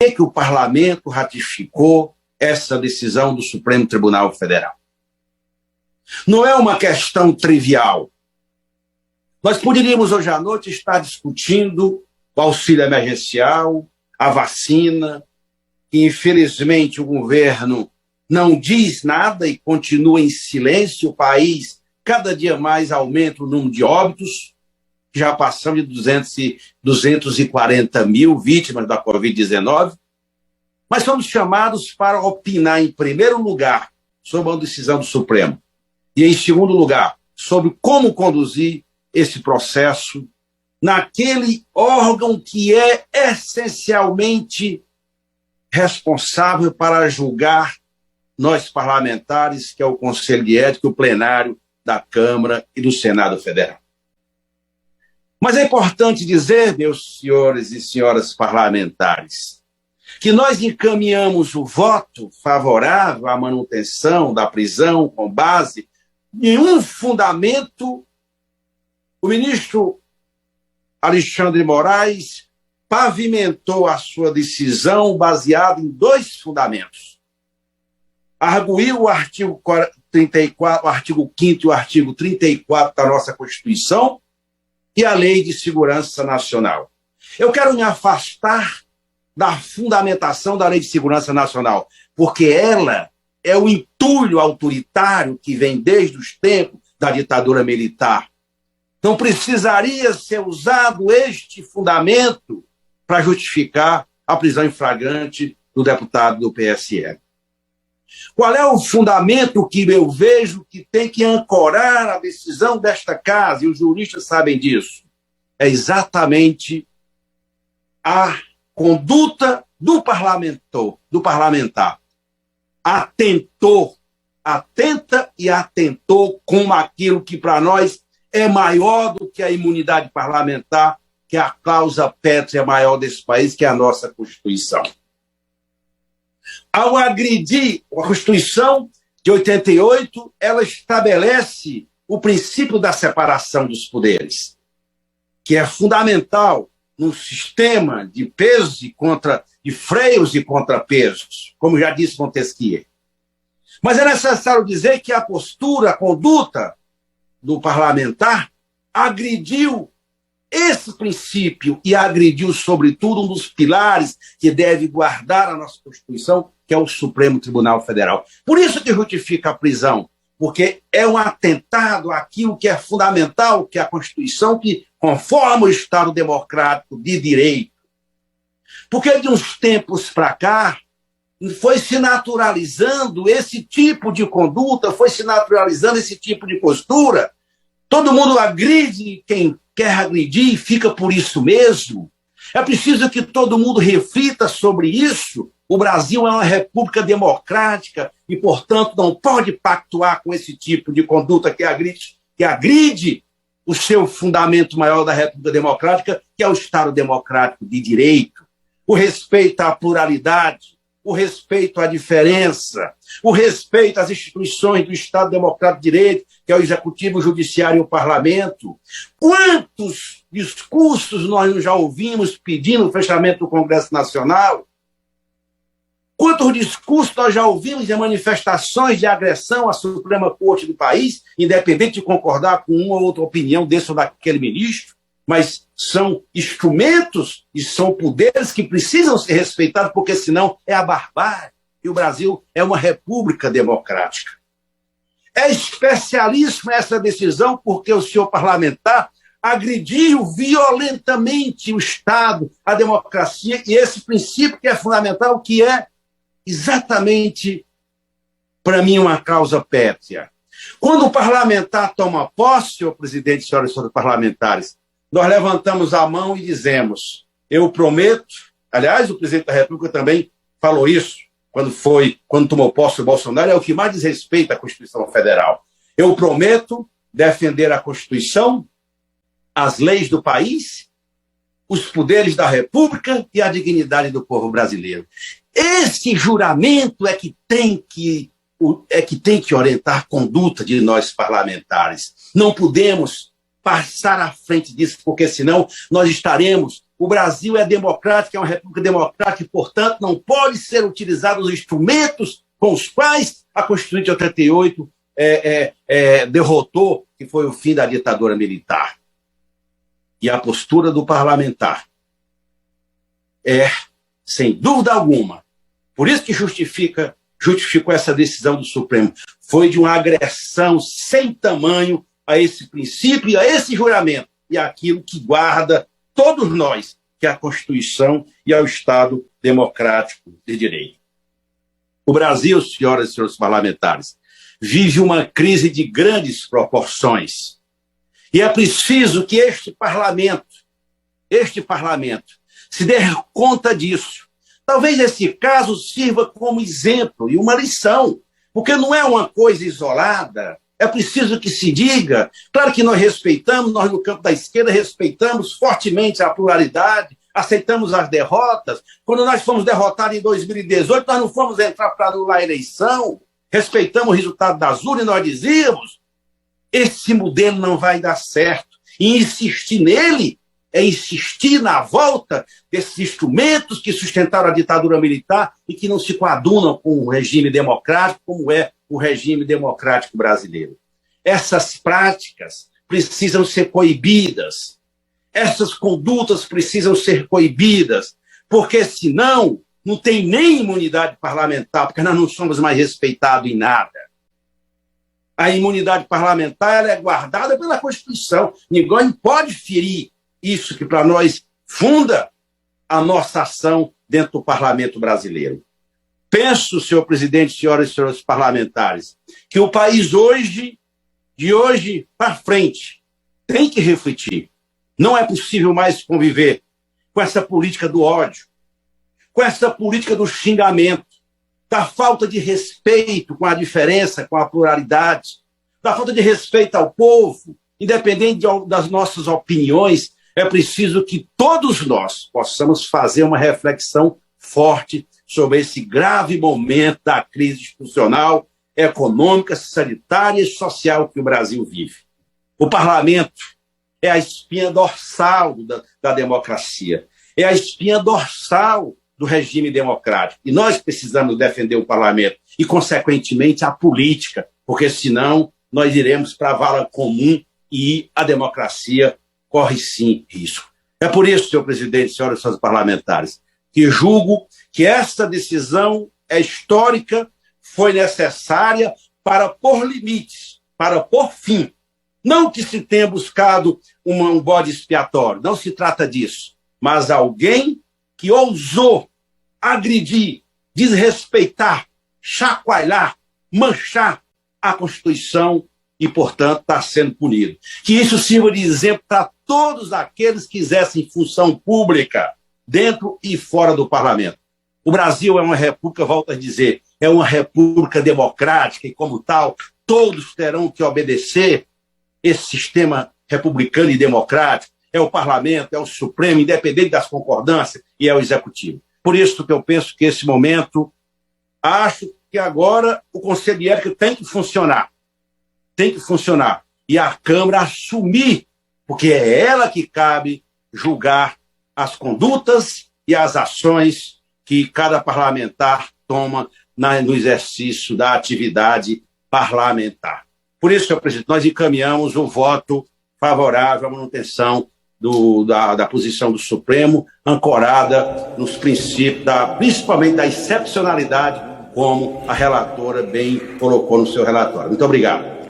que o parlamento ratificou essa decisão do Supremo Tribunal Federal? Não é uma questão trivial. Nós poderíamos hoje à noite estar discutindo o auxílio emergencial, a vacina, que infelizmente o governo não diz nada e continua em silêncio. O país cada dia mais aumenta o número de óbitos, já passamos de 240 mil vítimas da Covid-19, mas somos chamados para opinar, em primeiro lugar, sobre a decisão do Supremo, e, em segundo lugar, sobre como conduzir esse processo naquele órgão que é essencialmente responsável para julgar nós parlamentares, que é o Conselho de Ética, o plenário da Câmara e do Senado Federal. Mas é importante dizer, meus senhores e senhoras parlamentares, que nós encaminhamos o voto favorável à manutenção da prisão com base em um fundamento. O ministro Alexandre de Moraes pavimentou a sua decisão baseado em dois fundamentos. Arguiu o artigo 34, o artigo 5º e o artigo 34 da nossa Constituição e a Lei de Segurança Nacional. Eu quero me afastar da fundamentação da Lei de Segurança Nacional, porque ela é o entulho autoritário que vem desde os tempos da ditadura militar. Então precisaria ser usado este fundamento para justificar a prisão em flagrante do deputado do PSL. Qual é o fundamento que eu vejo que tem que ancorar a decisão desta casa, e os juristas sabem disso? É exatamente a conduta do parlamentar. Atenta e atentou com aquilo que para nós é maior do que a imunidade parlamentar, que é a causa pétrea maior desse país, que é a nossa Constituição. Ao agredir a Constituição de 88, ela estabelece o princípio da separação dos poderes, que é fundamental no sistema de pesos de freios e contrapesos, como já disse Montesquieu. Mas é necessário dizer que a postura, a conduta do parlamentar agrediu esse princípio e agrediu, sobretudo, um dos pilares que deve guardar a nossa Constituição, que é o Supremo Tribunal Federal. Por isso que justifica a prisão, porque é um atentado àquilo que é fundamental, que é a Constituição, que conforma o Estado democrático de direito. Porque de uns tempos para cá, foi se naturalizando esse tipo de conduta, foi se naturalizando esse tipo de postura. Todo mundo agride quem quer agredir e fica por isso mesmo. É preciso que todo mundo reflita sobre isso. O Brasil é uma república democrática e, portanto, não pode pactuar com esse tipo de conduta que agride o seu fundamento maior da república democrática, que é o Estado democrático de direito, o respeito à pluralidade, o respeito à diferença, o respeito às instituições do Estado Democrático de Direito, que é o Executivo, o Judiciário e o Parlamento. Quantos discursos nós já ouvimos pedindo o fechamento do Congresso Nacional? Quantos discursos nós já ouvimos de manifestações de agressão à Suprema Corte do país, independente de concordar com uma ou outra opinião desse ou daquele ministro? Mas são instrumentos e são poderes que precisam ser respeitados, porque senão é a barbárie. E o Brasil é uma república democrática. É especialíssima essa decisão, porque o senhor parlamentar agrediu violentamente o Estado, a democracia e esse princípio que é fundamental, que é exatamente, para mim, uma causa pétrea. Quando o parlamentar toma posse, senhor presidente, senhoras e senhores parlamentares, nós levantamos a mão e dizemos: eu prometo. Aliás, o presidente da República também falou isso quando tomou posse o Bolsonaro, é o que mais diz respeito à Constituição Federal. Eu prometo defender a Constituição, as leis do país, os poderes da República e a dignidade do povo brasileiro. Esse juramento é que tem que orientar a conduta de nós parlamentares. Não podemos passar à frente disso, porque senão nós estaremos o Brasil é democrático, é uma república democrática e, portanto, não pode ser utilizados os instrumentos com os quais a Constituinte de 88 derrotou, que foi o fim da ditadura militar. E a postura do parlamentar sem dúvida alguma, por isso que justificou essa decisão do Supremo, foi de uma agressão sem tamanho a esse princípio e a esse juramento, e aquilo que guarda todos nós, que é a Constituição e ao Estado democrático de direito. O Brasil, senhoras e senhores parlamentares, vive uma crise de grandes proporções. E é preciso que este parlamento se dê conta disso. Talvez esse caso sirva como exemplo e uma lição, porque não é uma coisa isolada, é preciso que se diga. Claro que nós respeitamos, nós no campo da esquerda respeitamos fortemente a pluralidade, aceitamos as derrotas. Quando nós fomos derrotados em 2018, nós não fomos entrar para anular a eleição, respeitamos o resultado das urnas e nós dizíamos: esse modelo não vai dar certo. E insistir nele é insistir na volta desses instrumentos que sustentaram a ditadura militar e que não se coadunam com o regime democrático, como é o regime democrático brasileiro. Essas práticas precisam ser coibidas, essas condutas precisam ser coibidas, porque senão não tem nem imunidade parlamentar, porque nós não somos mais respeitados em nada. A imunidade parlamentar ela é guardada pela Constituição. Ninguém pode ferir isso que para nós funda a nossa ação dentro do parlamento brasileiro. Penso, senhor presidente, senhoras e senhores parlamentares, que o país hoje, de hoje para frente, tem que refletir. Não é possível mais conviver com essa política do ódio, com essa política do xingamento, da falta de respeito com a diferença, com a pluralidade, da falta de respeito ao povo, independente das nossas opiniões. É preciso que todos nós possamos fazer uma reflexão forte sobre esse grave momento da crise institucional, econômica, sanitária e social que o Brasil vive. O parlamento é a espinha dorsal da democracia, é a espinha dorsal do regime democrático. E nós precisamos defender o parlamento e, consequentemente, a política, porque senão nós iremos para a vala comum e a democracia corre sim risco. É por isso, senhor presidente, senhoras e senhores parlamentares, que julgo que essa decisão é histórica, foi necessária para pôr limites, para pôr fim. Não que se tenha buscado um bode expiatório, não se trata disso, mas alguém que ousou agredir, desrespeitar, chacoalhar, manchar a Constituição e, portanto, está sendo punido. Que isso sirva de exemplo para todos aqueles que exercem função pública dentro e fora do parlamento. O Brasil é uma república, volto a dizer, é uma república democrática e, como tal, todos terão que obedecer esse sistema republicano e democrático. É o parlamento, é o Supremo, independente das concordâncias, e é o Executivo. Por isso que eu penso que esse momento, acho que agora o Conselho de Ética tem que funcionar. Tem que funcionar. E a Câmara assumir, porque é ela que cabe julgar as condutas e as ações que cada parlamentar toma no exercício da atividade parlamentar. Por isso, senhor presidente, nós encaminhamos o voto favorável à manutenção da posição do Supremo, ancorada nos princípios, principalmente da excepcionalidade, como a relatora bem colocou no seu relatório. Muito obrigado.